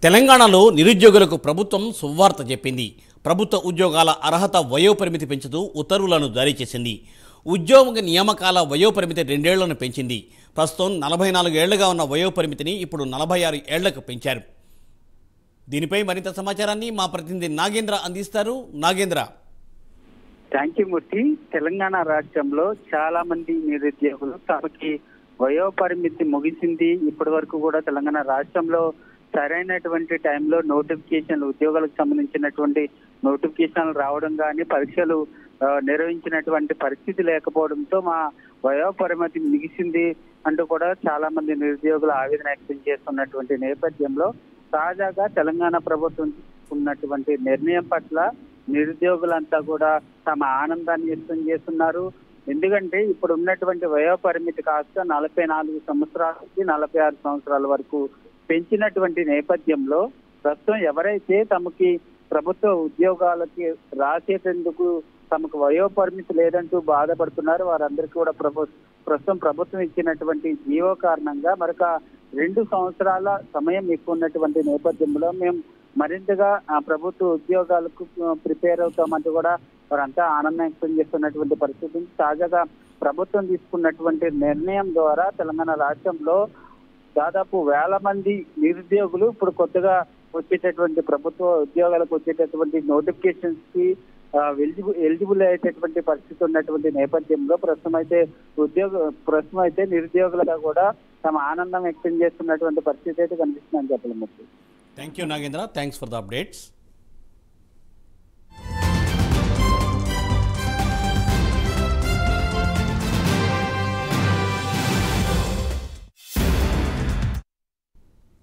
తెలంగాణలో నిరుద్యోగులకు ప్రభుత్వం సువార్త చెప్పింది. ప్రభుత్వ ఉద్యోగాల అర్హత వయోపరిమితి పెంచుతూ ఉత్తర్వులను జారీ చేసింది. ఉద్యోగ నియామకాల వయోపరిమితి 2 ఏళ్లను పెంచింది. ప్రస్తుతం 44 ఏళ్లుగా ఉన్న వయోపరిమితిని ఇప్పుడు 46 ఏళ్లకు పెంచారు. దీనిపై మరింత సమాచారాన్ని మా ప్రతినిధి నాగేంద్ర అందిస్తారు. నాగేంద్ర. థ్యాంక్ యూ మూర్తి. తెలంగాణ రాష్ట్రంలో చాలా మంది నిరుద్యోగులు తమకి వయోపరిమితి ముగిసింది, ఇప్పటి వరకు కూడా తెలంగాణ రాష్ట్రంలో సరైనటువంటి టైంలో నోటిఫికేషన్లు, ఉద్యోగాలకు సంబంధించినటువంటి నోటిఫికేషన్లు రావడం కానీ పరీక్షలు నిర్వహించినటువంటి పరిస్థితి లేకపోవడంతో మా వయోపరిమితి ముగిసింది అంటూ కూడా చాలా మంది నిరుద్యోగులు ఆవేదన వ్యక్తం చేస్తున్నటువంటి నేపథ్యంలో తాజాగా తెలంగాణ ప్రభుత్వం ఉన్నటువంటి నిర్ణయం పట్ల నిరుద్యోగులంతా కూడా తమ ఆనందాన్ని వ్యక్తం చేస్తున్నారు. ఎందుకంటే ఇప్పుడు ఉన్నటువంటి వయోపరిమితి కాస్త 44 సంవత్సరాల నుంచి 46 సంవత్సరాల వరకు పెంచినటువంటి నేపథ్యంలో ప్రస్తుతం ఎవరైతే తమకి ప్రభుత్వ ఉద్యోగాలకి రాసేటందుకు తమకు వయోపరిమితి లేదంటూ బాధపడుతున్నారు వారందరికీ కూడా ప్రస్తుతం ప్రభుత్వం ఇచ్చినటువంటి జీవో కారణంగా మరొక 2 సంవత్సరాల సమయం ఎక్కువ ఉన్నటువంటి నేపథ్యంలో మేము మరింతగా ప్రభుత్వ ఉద్యోగాలకు ప్రిపేర్ అవుతామంటూ కూడా వారంతా ఆనందం వ్యక్తం చేస్తున్నటువంటి పరిస్థితి. తాజాగా ప్రభుత్వం తీసుకున్నటువంటి నిర్ణయం ద్వారా తెలంగాణ రాష్ట్రంలో దాదాపు 1000 మంది నిరుద్యోగులు ఇప్పుడు కొత్తగా వచ్చేటటువంటి ప్రభుత్వ ఉద్యోగాలకు వచ్చేటటువంటి నోటిఫికేషన్స్ కి ఎలిజిబుల్ అయ్యేటటువంటి పరిస్థితి ఉన్నటువంటి నేపథ్యంలో ప్రస్తుతం అయితే నిరుద్యోగులుగా కూడా తమ ఆనందం వ్యక్తం చేస్తున్నటువంటి పరిస్థితి అయితే కనిపిస్తుందని చెప్పలేము. Thank you Nagendra. Thanks for the updates.